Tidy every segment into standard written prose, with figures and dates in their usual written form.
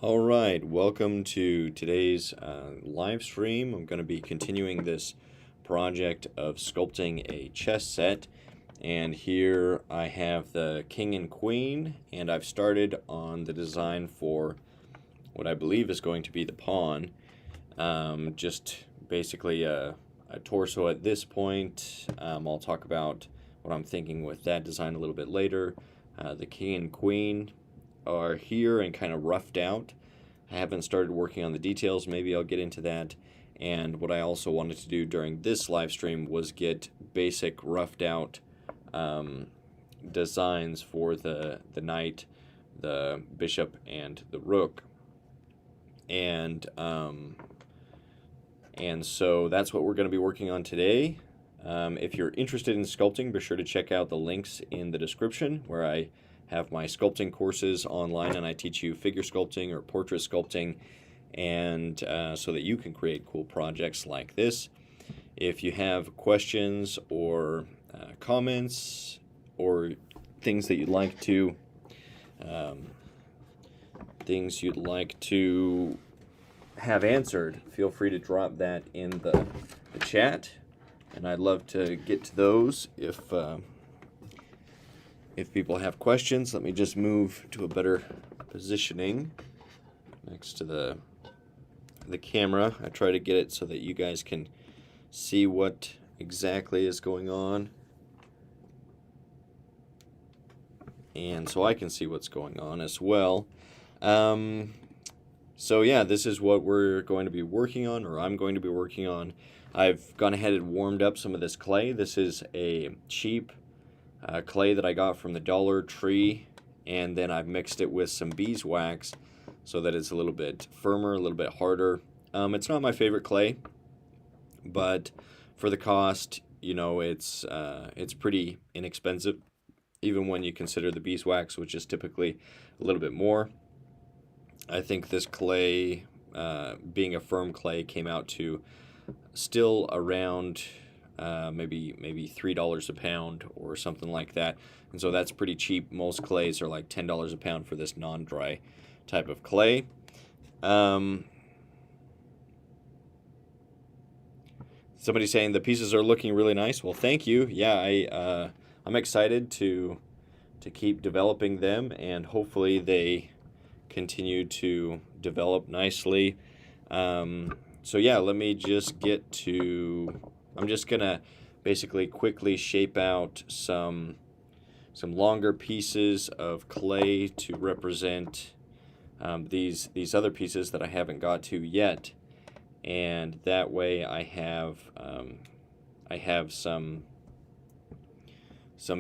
All right, welcome to today's live stream. I'm going to be continuing this project of sculpting a chess set. And here I have the king and queen, and I've started on the design for what I believe is going to be the pawn. Just basically a torso at this point. I'll talk about what I'm thinking with that design a little bit later. The king and queen are here and kind of roughed out. I haven't started working on the details. Maybe I'll get into that. And what I also wanted to do during this live stream was get basic roughed out designs for the knight, the bishop, and the rook. And so that's what we're going to be working on today. If you're interested in sculpting, be sure to check out the links in the description where I have my sculpting courses online, and I teach you figure sculpting or portrait sculpting, and so that you can create cool projects like this. If you have questions or comments or things that you'd like to have answered, feel free to drop that in the chat, and I'd love to get to those if people have questions. Let me just move to a better positioning next to the camera. I try to get it so that you guys can see what exactly is going on, and so I can see what's going on as well. So yeah, this is what we're going to be working on, or I'm going to be working on. I've gone ahead and warmed up some of this clay. This is a cheap clay that I got from the Dollar Tree, and then I've mixed it with some beeswax so that it's a little bit firmer, a little bit harder. It's not my favorite clay, but for the cost, you know, it's pretty inexpensive, even when you consider the beeswax, which is typically a little bit more. I think this clay, being a firm clay, came out to still around maybe $3 a pound or something like that, and so that's pretty cheap. Most clays are like $10 a pound for this non-dry type of clay. Somebody saying the pieces are looking really nice. Well, thank you. Yeah, I'm excited to keep developing them, and hopefully they continue to develop nicely. So yeah, let me just get to, I'm just gonna basically quickly shape out some longer pieces of clay to represent these other pieces that I haven't got to yet, and that way I have some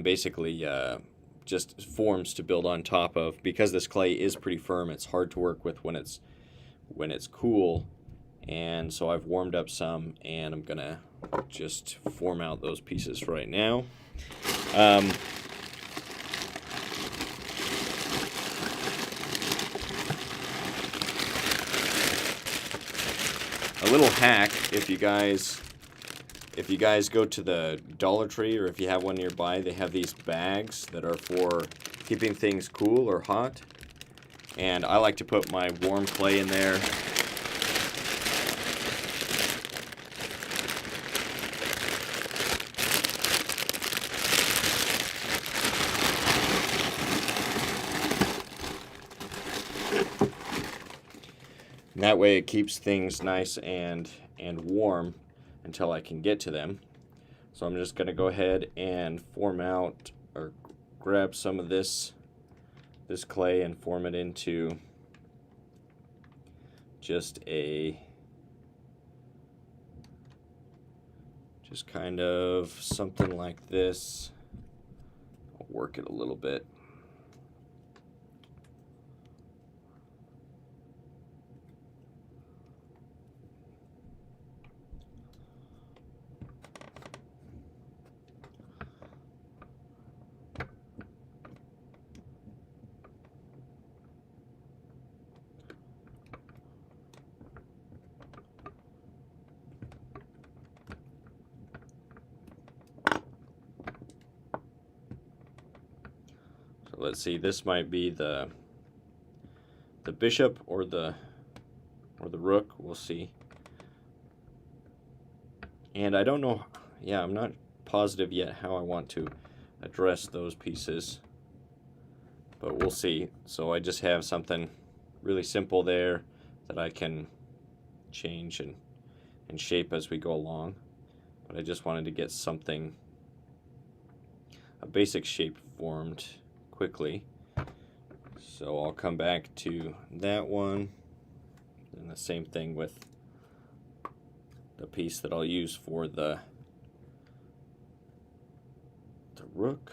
basically just forms to build on top of. Because this clay is pretty firm, it's hard to work with when it's cool, and so I've warmed up some, and I'm gonna just form out those pieces right now. A little hack, if you guys go to the Dollar Tree, or if you have one nearby, they have these bags that are for keeping things cool or hot, and I like to put my warm clay in there. And that way it keeps things nice and warm until I can get to them. So I'm just going to go ahead and form out, or grab some of this clay and form it into just kind of something like this. I'll work it a little bit. Let's see, this might be the bishop or the rook. We'll see. And I don't know, yeah, I'm not positive yet how I want to address those pieces, but we'll see. So I just have something really simple there that I can change and shape as we go along. But I just wanted to get something, a basic shape formed quickly. So I'll come back to that one, and the same thing with the piece that I'll use for the rook.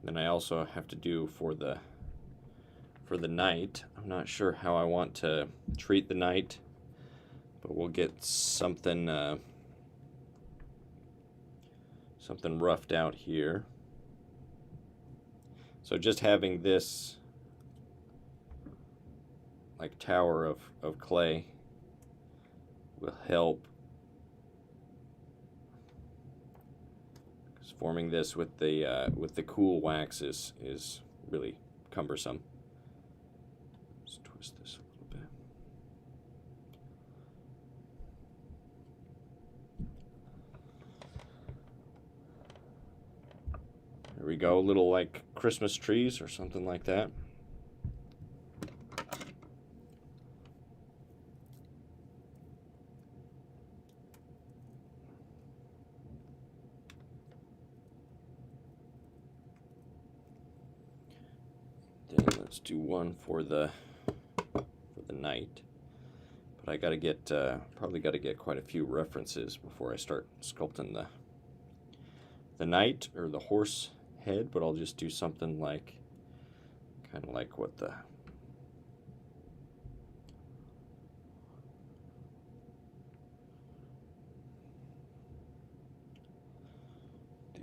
Then I also have to do for the knight. I'm not sure how I want to treat the knight, but we'll get something something roughed out here. So just having this like tower of clay will help. Because forming this with the cool wax is really cumbersome. Let's twist this a little bit. There we go, little like Christmas trees or something like that. Then let's do one for the knight. But I gotta get probably gotta get quite a few references before I start sculpting the knight or the horse head, but I'll just do something like kind of like what the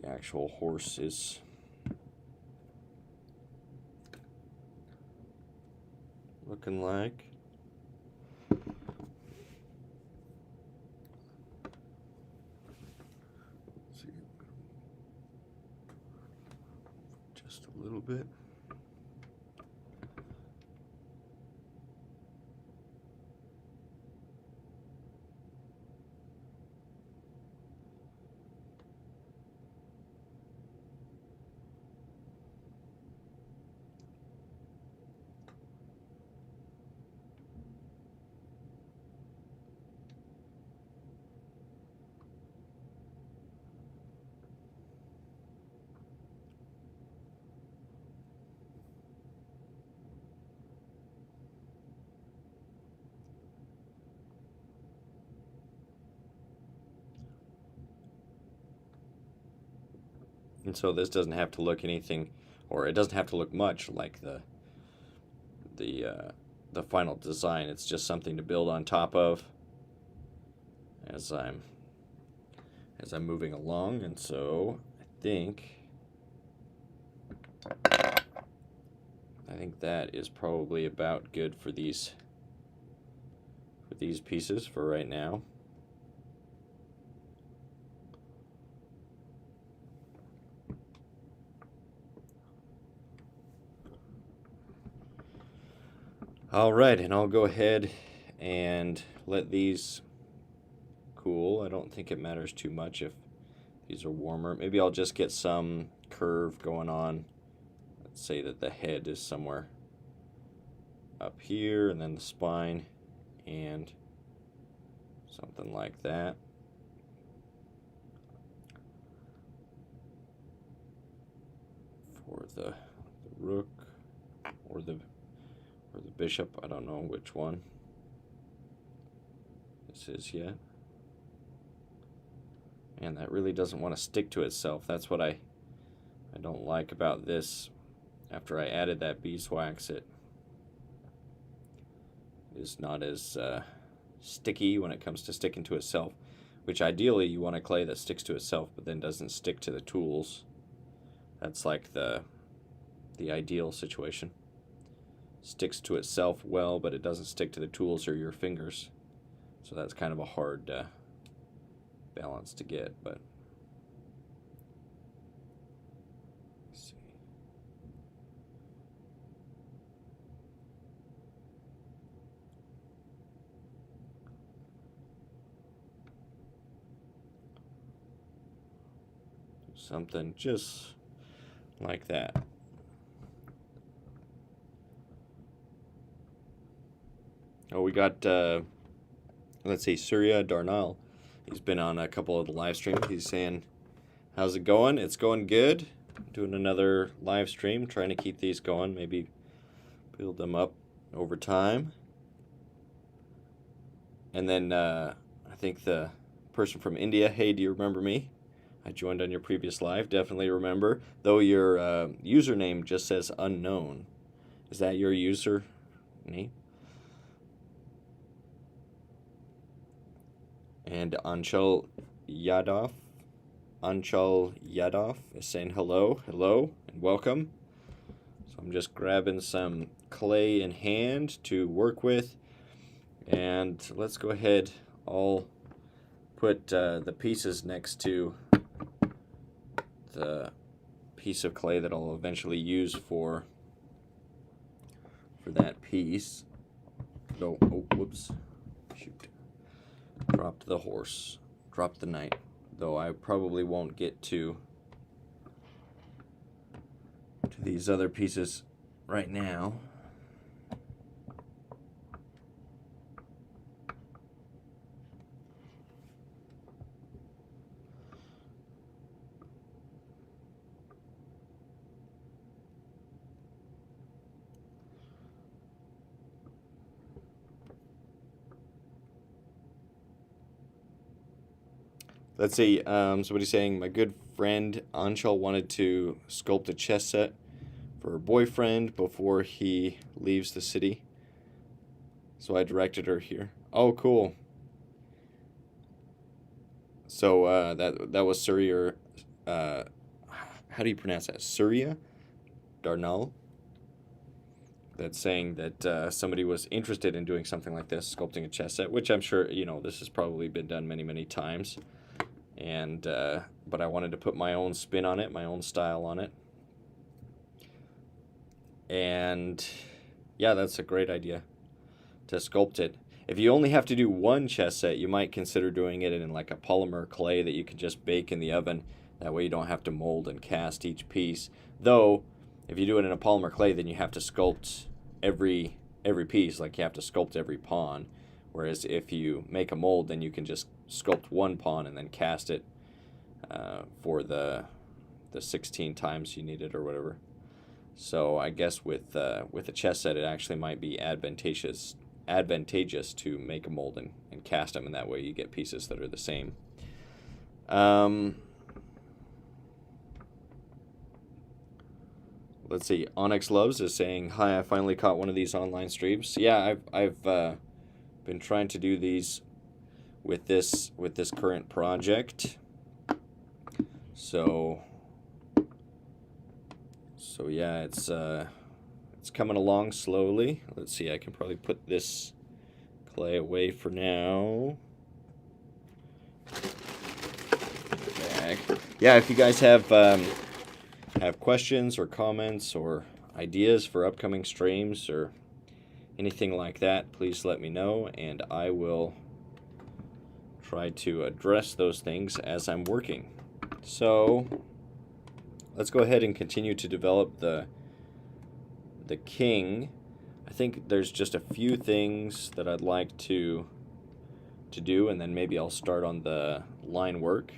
actual horse is. Looking like. Let's see. Just a little bit. And so this doesn't have to look anything, or it doesn't have to look much like the final design. It's just something to build on top of as I'm moving along. And so I think that is probably about good for these pieces for right now. All right, and I'll go ahead and let these cool. I don't think it matters too much if these are warmer. Maybe I'll just get some curve going on. Let's say that the head is somewhere up here, and then the spine, and something like that. For the rook or the bishop, I don't know which one this is yet. And that really doesn't want to stick to itself. That's what I don't like about this. After I added that beeswax, it is not as sticky when it comes to sticking to itself, which ideally you want a clay that sticks to itself but then doesn't stick to the tools. That's like the ideal situation. Sticks to itself well, but it doesn't stick to the tools or your fingers. So that's kind of a hard balance to get, but let's see. Something just like that. Oh, we got, let's see, Surya Darnal. He's been on a couple of the live streams. He's saying, how's it going? It's going good. Doing another live stream, trying to keep these going, maybe build them up over time. And then I think the person from India, hey, do you remember me? I joined on your previous live. Definitely remember. Though your username just says unknown. Is that your user name? And Anchal Yadav is saying hello, and welcome. So I'm just grabbing some clay in hand to work with. And let's go ahead, I'll put the pieces next to the piece of clay that I'll eventually use for that piece. Oh, whoops, shoot. Dropped the horse, dropped the knight, though I probably won't get to these other pieces right now. Let's see, somebody's saying, my good friend Anchal wanted to sculpt a chess set for her boyfriend before he leaves the city. So I directed her here. Oh, cool. So that was Surya, how do you pronounce that? Surya Darnal? That's saying that somebody was interested in doing something like this, sculpting a chess set, which I'm sure, you know, this has probably been done many, many times. And but I wanted to put my own spin on it, my own style on it. And yeah, that's a great idea to sculpt it. If you only have to do one chess set, you might consider doing it in like a polymer clay that you could just bake in the oven. That way you don't have to mold and cast each piece. Though, if you do it in a polymer clay, then you have to sculpt every piece, like you have to sculpt every pawn. Whereas if you make a mold, then you can just sculpt one pawn and then cast it for the 16 times you need it or whatever. So I guess with a chess set, it actually might be advantageous to make a mold and cast them, and that way you get pieces that are the same. Let's see. Onyx Loves is saying, hi, I finally caught one of these online streams. Yeah, I've been trying to do these with this current project. So yeah, it's coming along slowly. Let's see, I can probably put this clay away for now. Back. Yeah, if you guys have questions or comments or ideas for upcoming streams or anything like that, please let me know, and I will try to address those things as I'm working. So let's go ahead and continue to develop the king. I think there's just a few things that I'd like to do, and then maybe I'll start on the line work.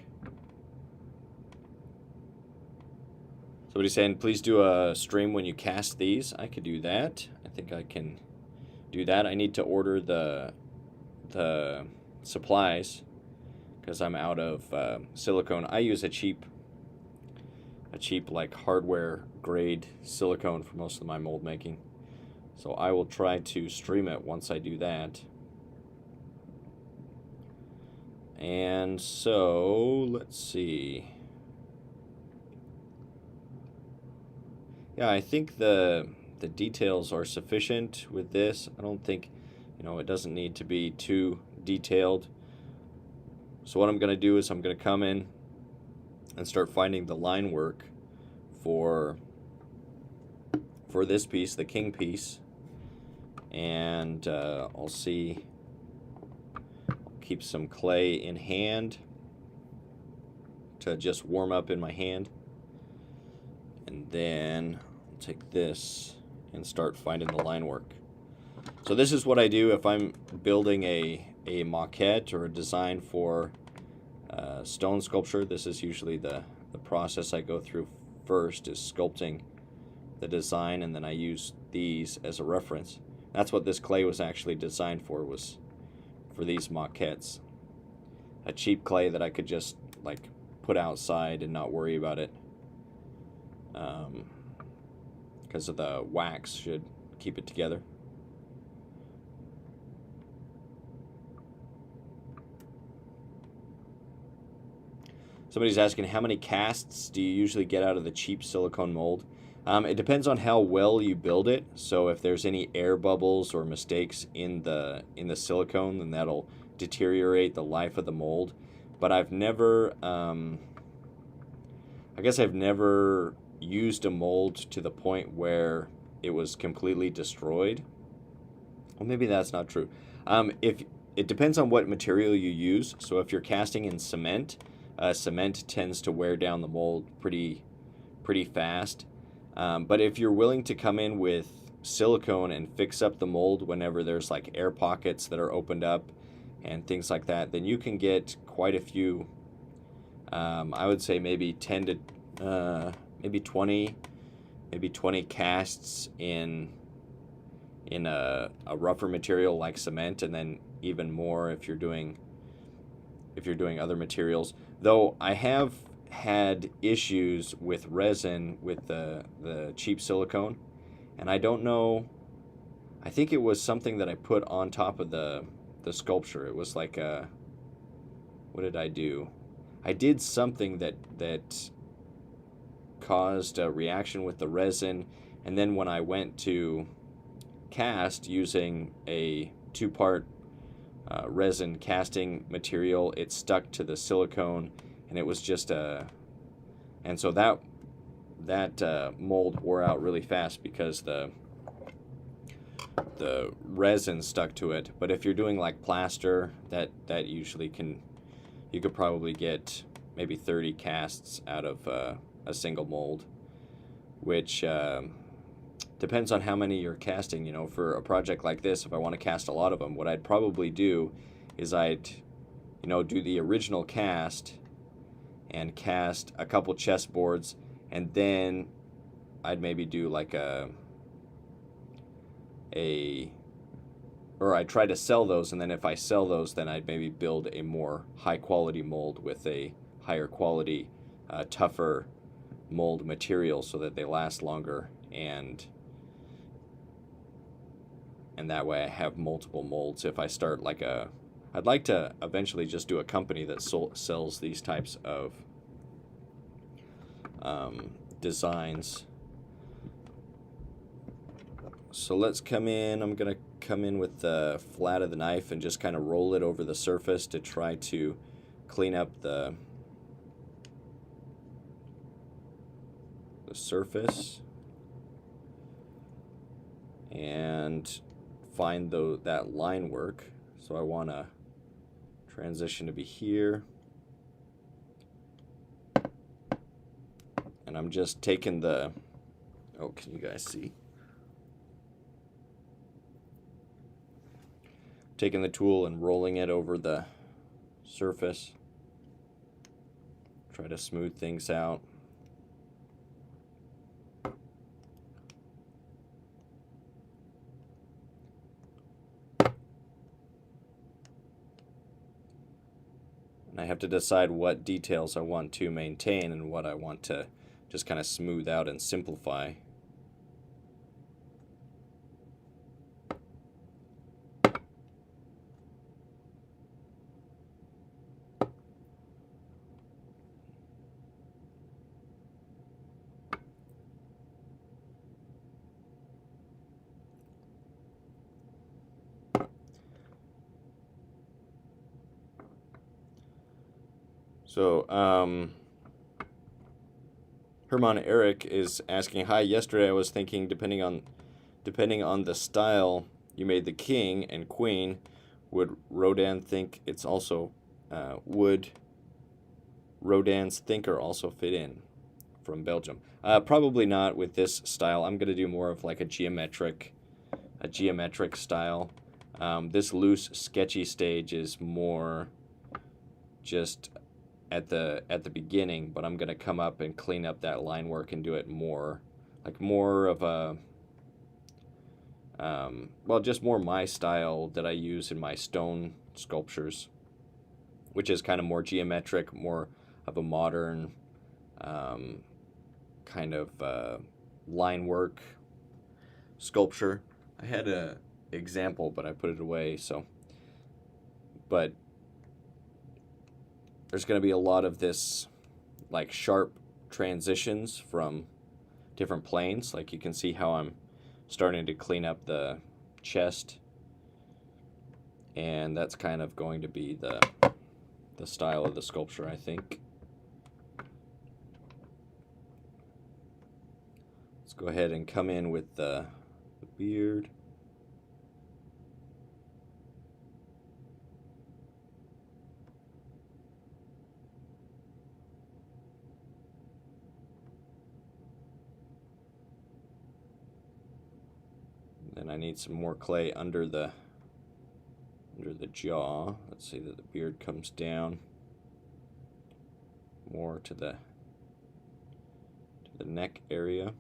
Somebody's saying, please do a stream when you cast these. I could do that. I think I can do that. I need to order the supplies because I'm out of silicone. I use a cheap like hardware grade silicone for most of my mold making. So I will try to stream it once I do that. And so let's see. Yeah, I think the details are sufficient with this. I don't think, it doesn't need to be too detailed. So what I'm going to do is I'm going to come in and start finding the line work for this piece, the king piece, and I'll keep some clay in hand to just warm up in my hand, and then I'll take this and start finding the line work. So this is what I do if I'm building a maquette or a design for stone sculpture. This is usually the process I go through first, is sculpting the design, and then I use these as a reference. That's what this clay was actually designed for, was for these maquettes. A cheap clay that I could just like put outside and not worry about it, because of the wax should keep it together. Somebody's asking, how many casts do you usually get out of the cheap silicone mold? It depends on how well you build it. So if there's any air bubbles or mistakes in the silicone, then that'll deteriorate the life of the mold. But I've never, I guess I've never used a mold to the point where it was completely destroyed. Well, maybe that's not true. If it depends on what material you use. So if you're casting in cement, cement tends to wear down the mold pretty fast. But if you're willing to come in with silicone and fix up the mold whenever there's like air pockets that are opened up and things like that, then you can get quite a few. I would say maybe 10 to maybe 20 casts in a rougher material like cement, and then even more if you're doing other materials. Though I have had issues with resin with the cheap silicone, and I don't know, I think it was something that I put on top of the sculpture. It was like what did I do? I did something that caused a reaction with the resin, and then when I went to cast using a 2-part resin casting material, it stuck to the silicone, and it was just and so that mold wore out really fast because the resin stuck to it. But if you're doing like plaster, that usually you could probably get maybe 30 casts out of a single mold, which depends on how many you're casting. You know, for a project like this, if I want to cast a lot of them, what I'd probably do is I'd, do the original cast and cast a couple chessboards, and then I'd maybe do like or I'd try to sell those, and then if I sell those, then I'd maybe build a more high quality mold with a higher quality, tougher mold material so that they last longer, and that way I have multiple molds. If I start like I'd like to eventually just do a company that sells these types of designs. So let's come in. I'm going to come in with the flat of the knife and just kind of roll it over the surface to try to clean up the surface and find that line work. So I want to transition to be here, and I'm just taking can you guys see? Taking the tool and rolling it over the surface. Try to smooth things out. And I have to decide what details I want to maintain and what I want to just kind of smooth out and simplify. So, Herman Eric is asking, hi, yesterday I was thinking depending on the style you made the king and queen, would Rodin think it's also would Rodin's thinker also fit in? From Belgium. Probably not with this style. I'm gonna do more of like a geometric style. This loose, sketchy stage is more just at the beginning, but I'm gonna come up and clean up that line work and do it more of a well, just more my style that I use in my stone sculptures, which is kind of more geometric, more of a modern kind of line work sculpture. I had a example, but I put it away. So, but there's going to be a lot of this like sharp transitions from different planes. Like you can see how I'm starting to clean up the chest, and that's kind of going to be the style of the sculpture, I think. Let's go ahead and come in with the beard. Then I need some more clay under the jaw. Let's see that the beard comes down more to the neck area.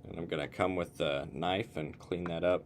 And I'm going to come with the knife and clean that up.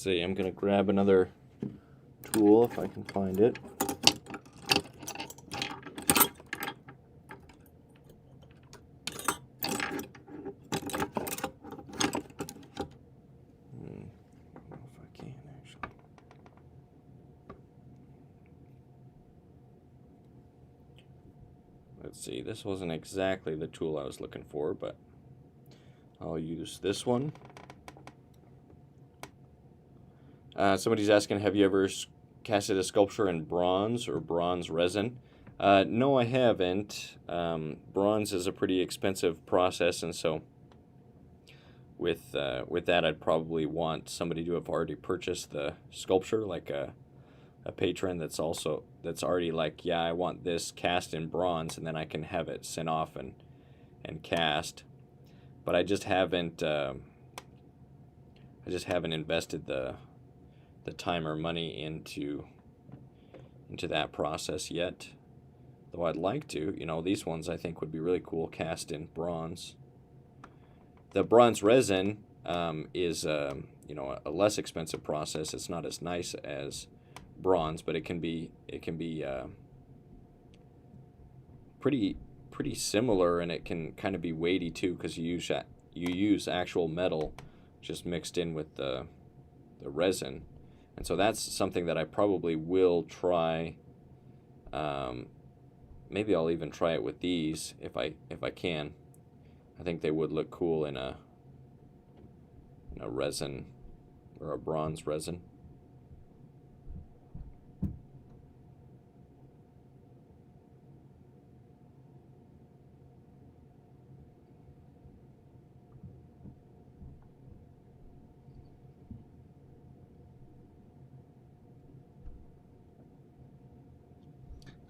see, I'm going to grab another tool if I can find it. Let's see, this wasn't exactly the tool I was looking for, but I'll use this one. Somebody's asking, have you ever casted a sculpture in bronze or bronze resin? No, I haven't. Bronze is a pretty expensive process, and so with that, I'd probably want somebody to have already purchased the sculpture, like a patron that's already like, yeah, I want this cast in bronze, and then I can have it sent off and cast. But I just haven't invested the time or money into that process yet. Though I'd like to. These ones I think would be really cool cast in bronze. The bronze resin is a less expensive process. It's not as nice as bronze, but it can be pretty similar, and it can kind of be weighty too, because you use actual metal just mixed in with the resin. And so that's something that I probably will try. Maybe I'll even try it with these if I can. I think they would look cool in a resin or a bronze resin.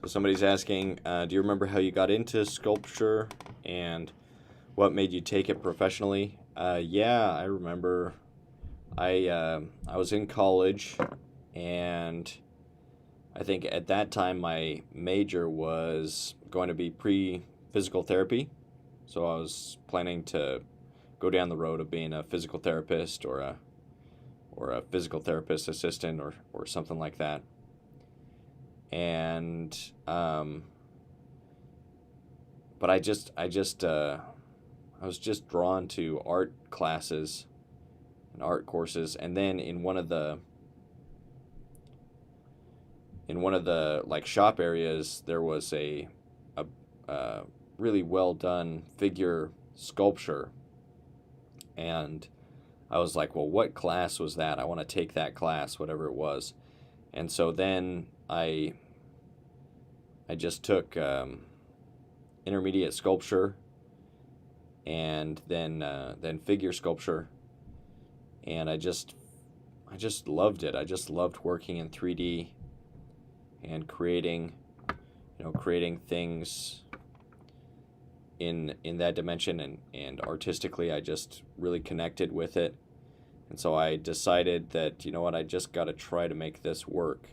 So somebody's asking, do you remember how you got into sculpture and what made you take it professionally? Yeah, I remember. I was in college, and I think at that time my major was going to be pre-physical therapy. So I was planning to go down the road of being a physical therapist or a physical therapist assistant or something like that. And but I was just drawn to art classes and art courses, and then in one of the like shop areas there was a really well done figure sculpture, and I was like, well, what class was that? I want to take that class, whatever it was. And so then I just took intermediate sculpture, and then figure sculpture, and I just loved it. I just loved working in 3D and creating things in that dimension, and artistically I just really connected with it. And so I decided that, I just got to try to make this work.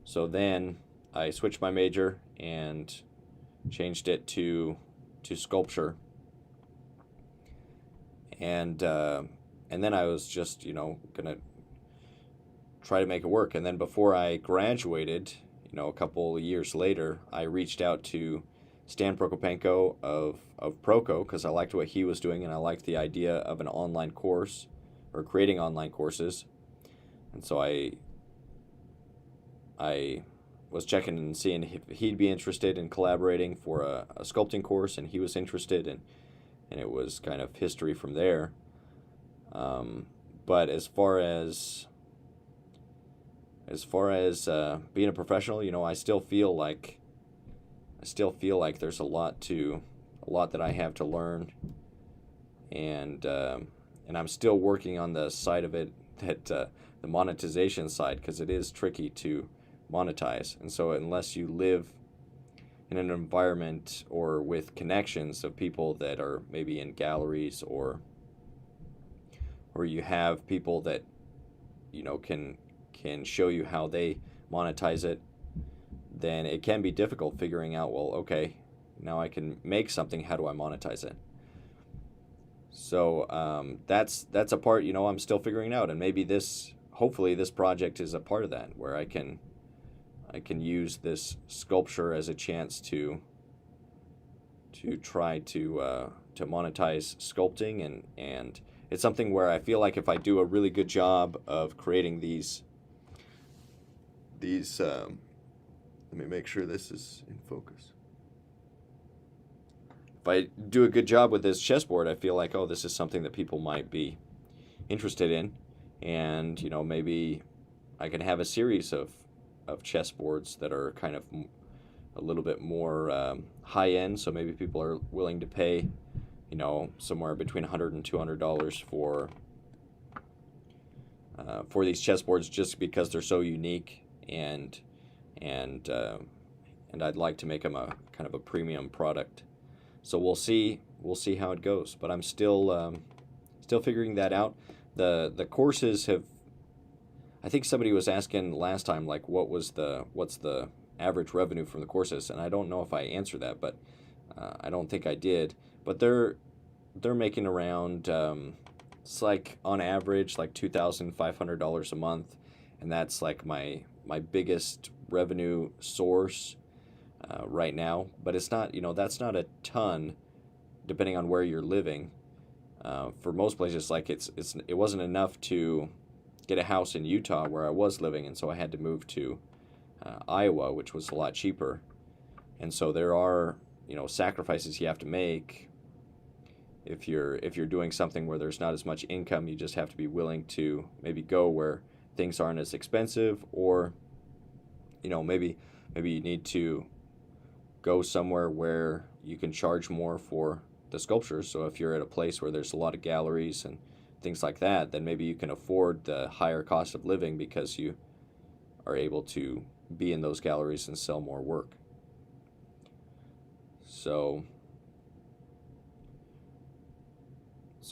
So then I switched my major and changed it to sculpture, and then I was just gonna try to make it work. And then before I graduated, a couple of years later, I reached out to Stan Prokopenko of Proko, because I liked what he was doing and I liked the idea of an online course or creating online courses. And so I was checking and seeing if he'd be interested in collaborating for a sculpting course, and he was interested, and it was kind of history from there. But as far as being a professional, I still feel like there's a lot that I have to learn, and I'm still working on the side of it, that the monetization side, because it is tricky to monetize. And so unless you live in an environment or with connections of people that are maybe in galleries, or you have people that can show you how they monetize it, then it can be difficult figuring out, well, okay, now I can make something, how do I monetize it? So that's a part I'm still figuring out, and maybe this hopefully this project is a part of that, where I can use this sculpture as a chance to try to monetize sculpting, and it's something where I feel like if I do a really good job of creating these let me make sure this is in focus. If I do a good job with this chessboard, I feel like, oh, this is something that people might be interested in, and maybe I can have a series of chessboards that are kind of a little bit more high end, so maybe people are willing to pay somewhere between $100 and $200 for these chessboards, just because they're so unique, and I'd like to make them a kind of a premium product. So we'll see how it goes, but I'm still figuring that out. The courses have, I think somebody was asking last time, like, what's the average revenue from the courses, and I don't know if I answered that, but I don't think I did. But they're making around it's like on average like $2,500 a month, and that's like my biggest revenue source right now. But it's not, that's not a ton, depending on where you're living. For most places, like it wasn't enough to get a house in Utah where I was living, and so I had to move to Iowa, which was a lot cheaper. And so there are sacrifices you have to make if you're doing something where there's not as much income. You just have to be willing to maybe go where things aren't as expensive, or maybe you need to go somewhere where you can charge more for the sculptures. So if you're at a place where there's a lot of galleries and things like that, then maybe you can afford the higher cost of living because you are able to be in those galleries and sell more work. So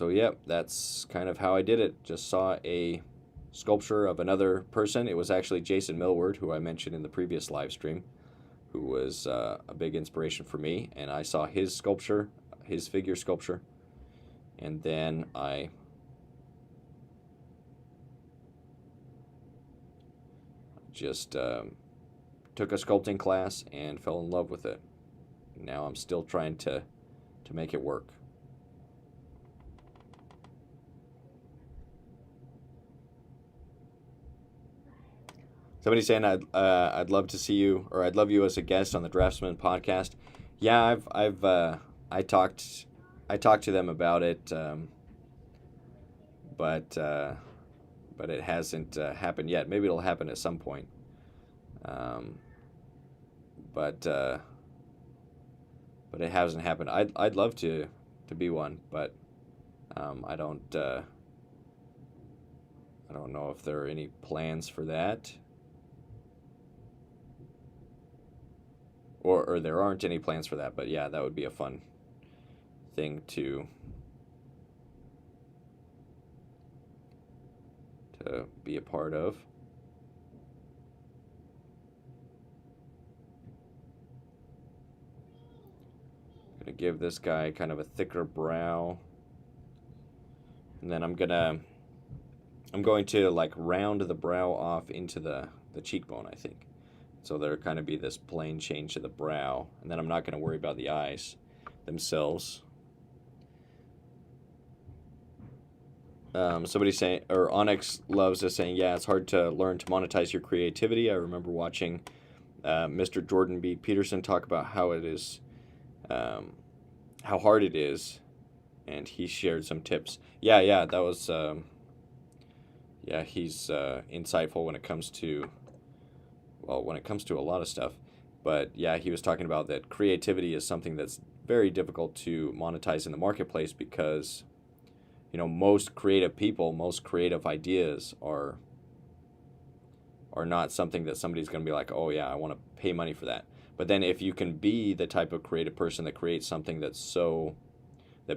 yeah, that's kind of how I did it. Just saw a sculpture of another person. It was actually Jason Millward, who I mentioned in the previous live stream, who was a big inspiration for me. And I saw his sculpture, his figure sculpture, and then I just took a sculpting class and fell in love with it. Now I'm still trying to make it work. Somebody saying I'd love to see you, or I'd love you as a guest on the Draftsman podcast. Yeah, I talked to them about it, but it hasn't happened yet. Maybe it'll happen at some point. But it hasn't happened. I'd love to be one, but I don't know if there are any plans for that. Or there aren't any plans for that, but yeah, that would be a fun thing to be a part of. I'm gonna give this guy kind of a thicker brow, and then I'm going to like round the brow off into the cheekbone, I think. So there'll kind of be this plane change to the brow, and then I'm not going to worry about the eyes themselves. Somebody saying, or Onyx Loves is saying, yeah, it's hard to learn to monetize your creativity. I remember watching Mr. Jordan B. Peterson talk about how it is, how hard it is, and he shared some tips. Yeah, that was, he's insightful when it comes to a lot of stuff. But yeah, he was talking about that creativity is something that's very difficult to monetize in the marketplace, because most creative people, most creative ideas are not something that somebody's going to be like, oh yeah, I want to pay money for that. But then if you can be the type of creative person that creates something that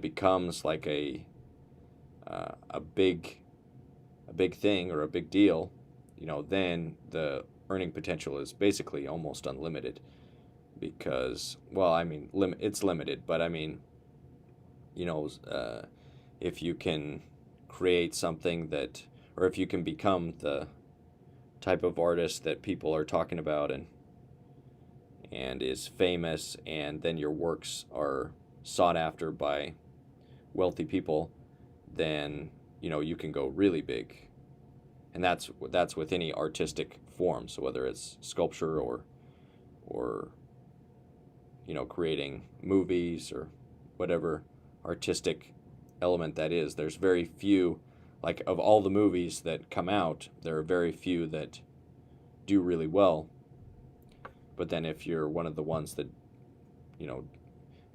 becomes like a big thing or a big deal, then the earning potential is basically almost unlimited. Because, well, I mean, it's limited, but I mean, if you can create something that or if you can become the type of artist that people are talking about and is famous, and then your works are sought after by wealthy people, then you can go really big. And that's with any artistic form. So whether it's sculpture or creating movies or whatever artistic element that is, there's very few, like of all the movies that come out, there are very few that do really well. But then if you're one of the ones that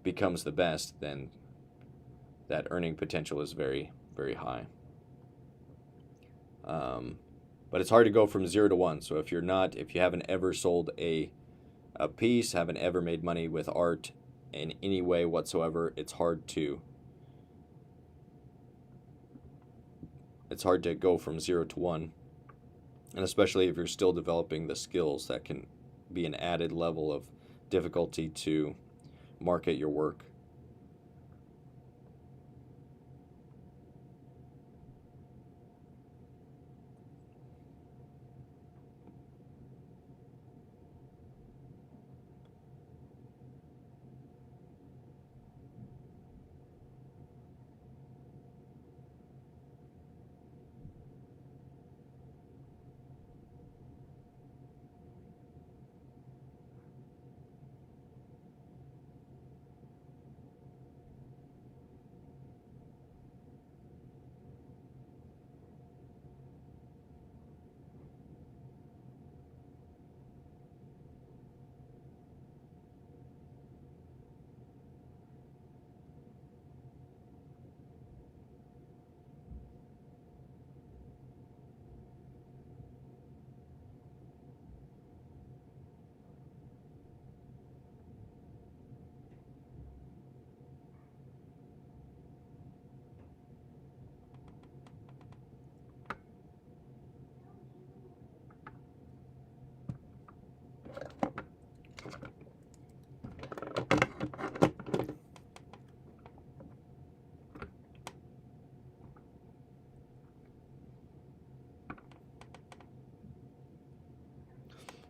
becomes the best, then that earning potential is very, very high. But it's hard to go from 0 to 1. So if you haven't ever sold a piece, haven't ever made money with art in any way whatsoever, it's hard to go from 0 to 1. And especially if you're still developing the skills, that can be an added level of difficulty to market your work.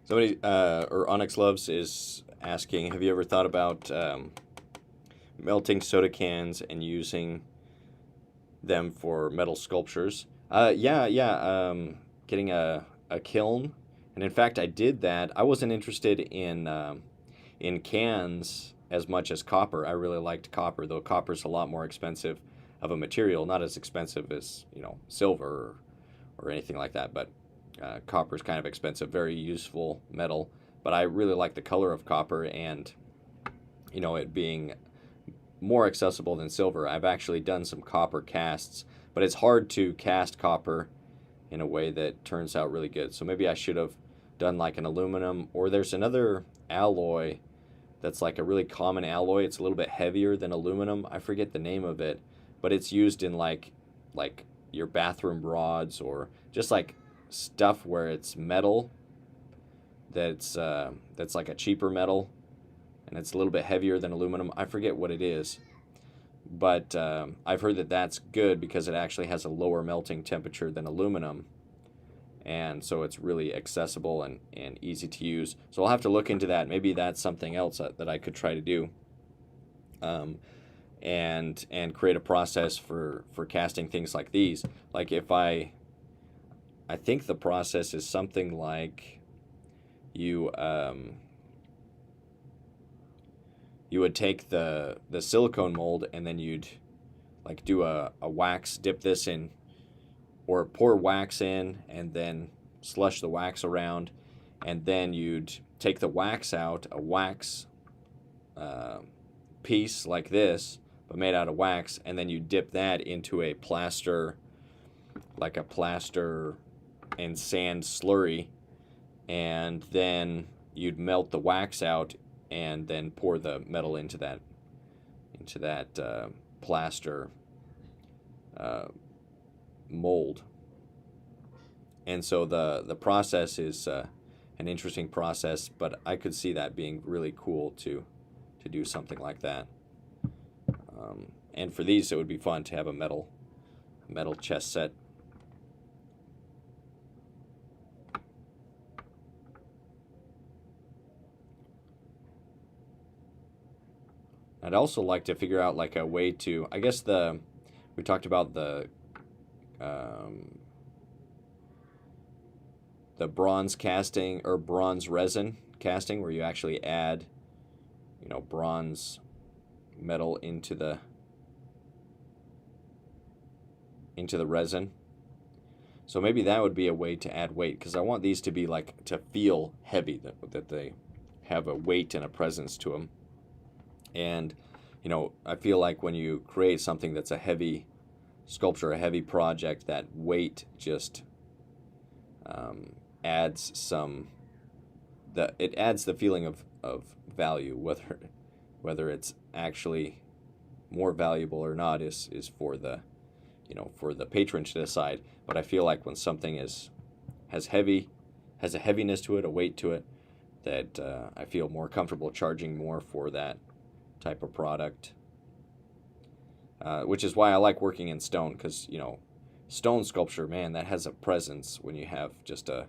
Somebody, or Onyx Loves is asking, have you ever thought about melting soda cans and using them for metal sculptures? Yeah. Getting a kiln, and in fact, I did that. I wasn't interested in cans as much as copper. I really liked copper, though copper's a lot more expensive of a material, not as expensive as silver or anything like that, but copper is kind of expensive, very useful metal. But I really like the color of copper, and it being more accessible than silver. I've actually done some copper casts, but it's hard to cast copper in a way that turns out really good. So maybe I should have done like an aluminum, or there's another alloy that's like a really common alloy. It's a little bit heavier than aluminum. I forget the name of it, but it's used in like your bathroom rods, or just like stuff where it's metal that's like a cheaper metal, and it's a little bit heavier than aluminum. I forget what it is, but I've heard that that's good because it actually has a lower melting temperature than aluminum, and so it's really accessible and easy to use. So I'll have to look into that. Maybe that's something else that I could try to do, and create a process for casting things like these. Like if I think the process is something like you would take the silicone mold, and then you'd like do a wax, dip this in, or pour wax in and then slush the wax around, and then you'd take the wax out, a wax piece like this but made out of wax, and then you dip that into a plaster, like a plaster and sand slurry, and then you'd melt the wax out and then pour the metal into that plaster mold. And so the process is an interesting process, but I could see that being really cool to do something like that. And for these, it would be fun to have a metal chess set. I'd also like to figure out like a way to, I guess we talked about the bronze casting or bronze resin casting, where you actually add, you know, bronze metal into the resin. So maybe that would be a way to add weight, because I want these to be like, to feel heavy, that they have a weight and a presence to them. And, you know, I feel like when you create something that's a heavy sculpture, a heavy project, that weight just adds some, it adds the feeling of value, whether it's actually more valuable or not is for the, you know, for the patron to decide. But I feel like when something has a heaviness to it, a weight to it, that I feel more comfortable charging more for that type of product. Which is why I like working in stone, because, you know, stone sculpture, man, that has a presence when you have just a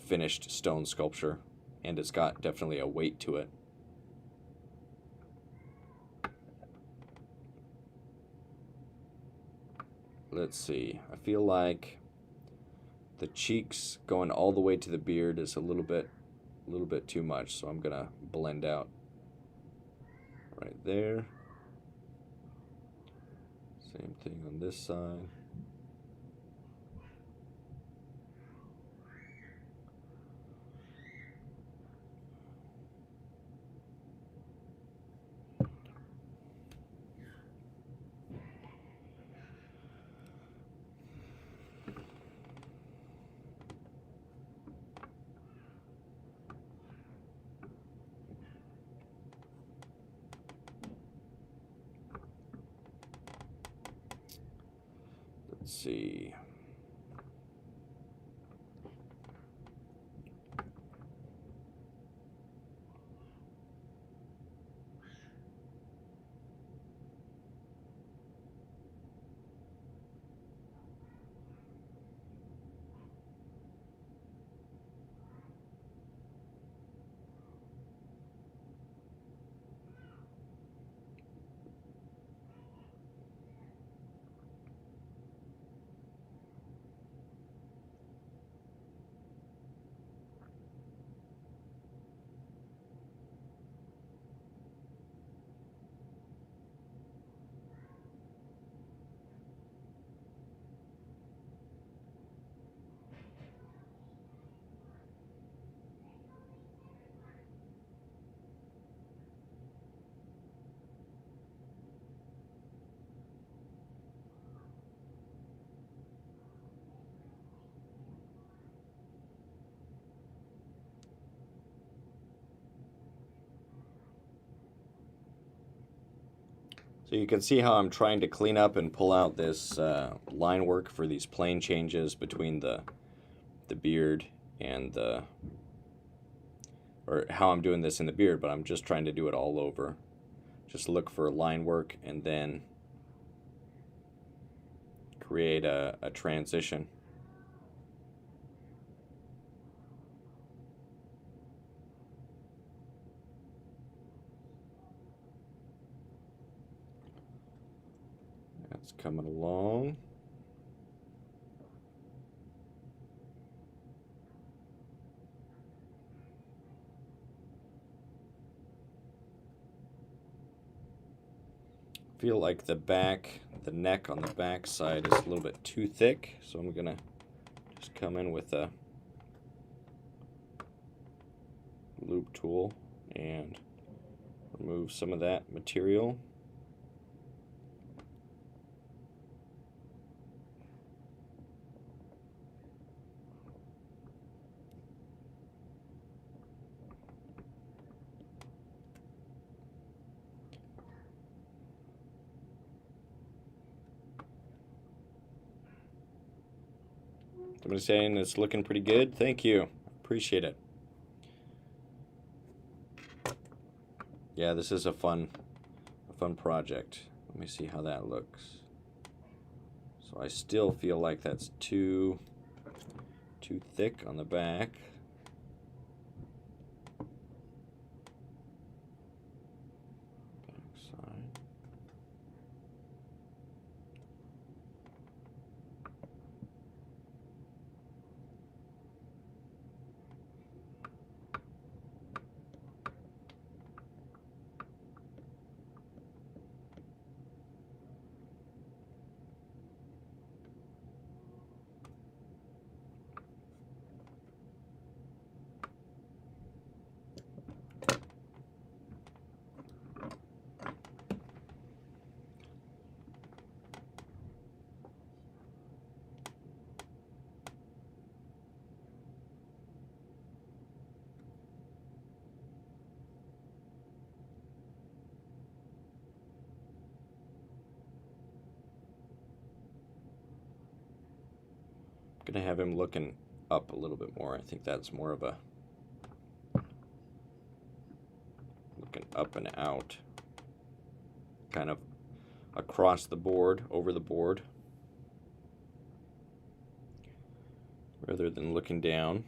finished stone sculpture, and it's got definitely a weight to it. Let's see, I feel like the cheeks going all the way to the beard is a little bit too much, so I'm gonna blend out right there. Same thing on this side. Let's see. So you can see how I'm trying to clean up and pull out this line work for these plane changes between the beard and or how I'm doing this in the beard, but I'm just trying to do it all over. Just look for line work and then create a transition. That's coming along. Feel like the neck on the back side is a little bit too thick, so I'm gonna just come in with a loop tool and remove some of that material. Somebody saying it's looking pretty good. Thank you. Appreciate it. Yeah, this is a fun project. Let me see how that looks. So I still feel like that's too thick on the back. gonna have him looking up a little bit more. I think that's more of a looking up and out, kind of across the board, over the board, rather than looking down.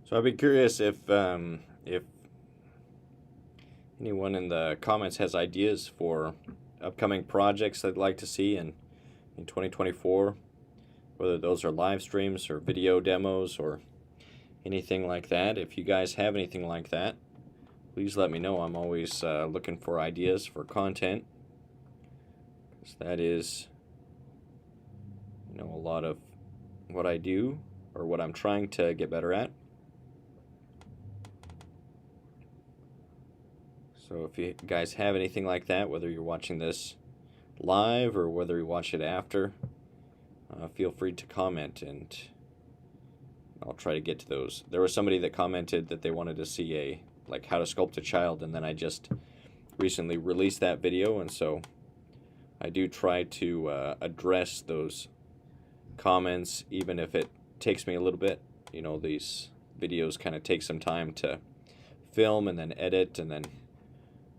So I'd be curious if anyone in the comments has ideas for upcoming projects they'd like to see in 2024, whether those are live streams or video demos or anything like that. If you guys have anything like that, please let me know. I'm always looking for ideas for content, because that is, a lot of what I do or what I'm trying to get better at. So if you guys have anything like that, whether you're watching this live or whether you watch it after, feel free to comment and I'll try to get to those. There was somebody that commented that they wanted to see like how to sculpt a child, and then I just recently released that video, and so I do try to address those comments, even if it takes me a little bit. These videos kind of take some time to film and then edit and then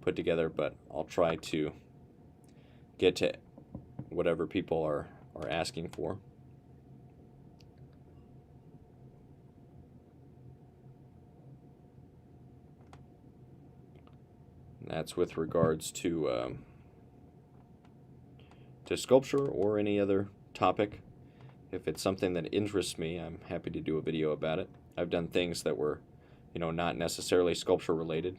put together, but I'll try to get to whatever people are asking for. And that's with regards to sculpture or any other topic. If it's something that interests me, I'm happy to do a video about it. I've done things that were, not necessarily sculpture related.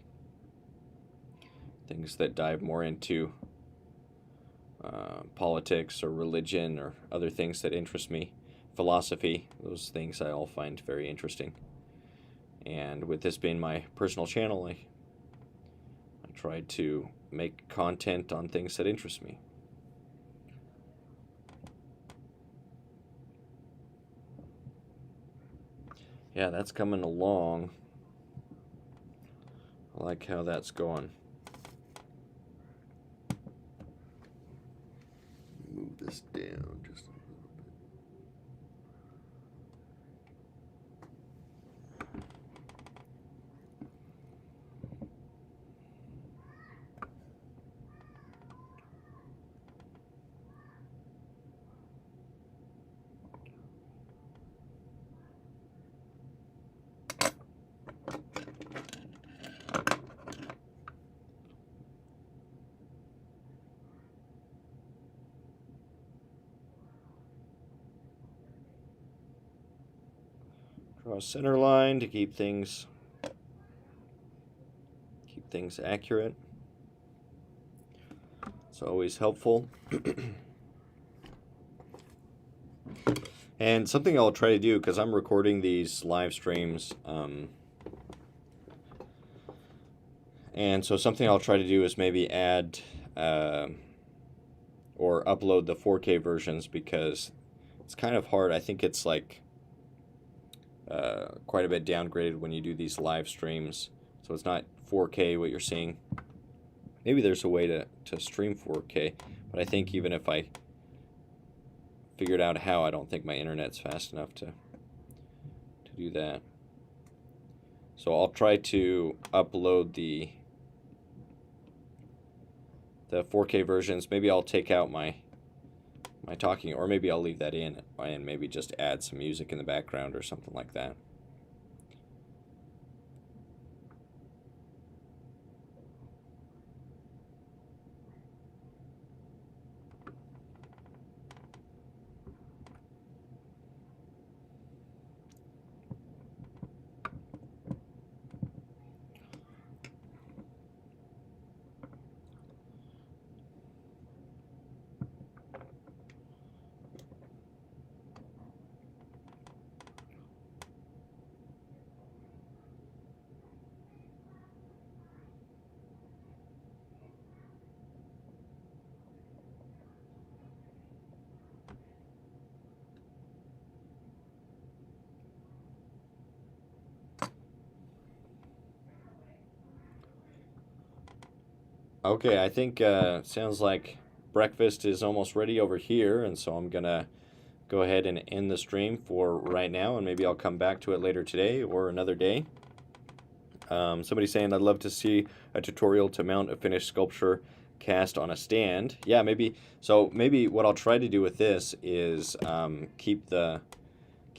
Things that dive more into politics or religion or other things that interest me. Philosophy, those things I all find very interesting. And with this being my personal channel, I try to make content on things that interest me. Yeah, that's coming along. I like how that's going. Move this down just a little bit. draw a center line to keep things accurate. It's always helpful. And something I'll try to do, because I'm recording these live streams, and so something I'll try to do is maybe add or upload the 4K versions, because it's kind of hard. I think it's like quite a bit downgraded when you do these live streams, so it's not 4K what you're seeing. Maybe there's a way to stream 4K, but I think even if I figured out how, I don't think my internet's fast enough to do that. So I'll try to upload the 4K versions. Maybe I'll take out my talking, or maybe I'll leave that in and maybe just add some music in the background or something like that. Okay, I think sounds like breakfast is almost ready over here, and so I'm gonna go ahead and end the stream for right now, and maybe I'll come back to it later today or another day. Somebody's saying, I'd love to see a tutorial to mount a finished sculpture cast on a stand. Yeah, maybe. So maybe what I'll try to do with this is keep the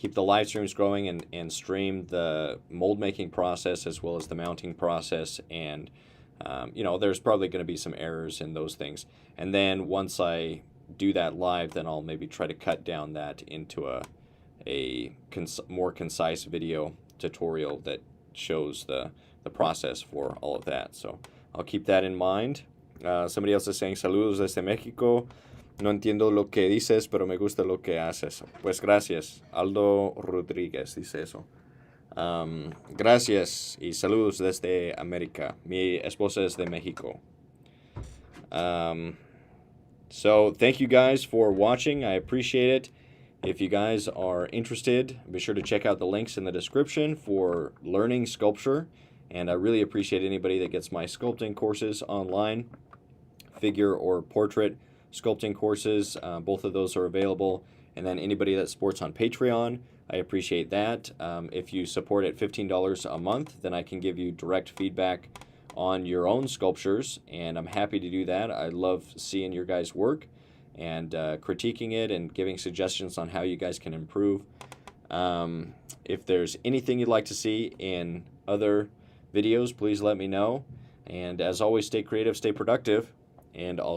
live streams growing and stream the mold making process as well as the mounting process. And you know, there's probably going to be some errors in those things. And then once I do that live, then I'll maybe try to cut down that into a more concise video tutorial that shows the process for all of that. So I'll keep that in mind. Somebody else is saying, saludos desde México. No entiendo lo que dices, pero me gusta lo que haces. Pues gracias. Aldo Rodríguez dice eso. Gracias y saludos desde América. Mi esposa es de México. So thank you guys for watching. I appreciate it. If you guys are interested, be sure to check out the links in the description for learning sculpture. And I really appreciate anybody that gets my sculpting courses online, figure or portrait sculpting courses. Both of those are available. And then anybody that supports on Patreon, I appreciate that. If you support at $15 a month, then I can give you direct feedback on your own sculptures, and I'm happy to do that. I love seeing your guys' work and critiquing it and giving suggestions on how you guys can improve. If there's anything you'd like to see in other videos, please let me know. And as always, stay creative, stay productive, and I'll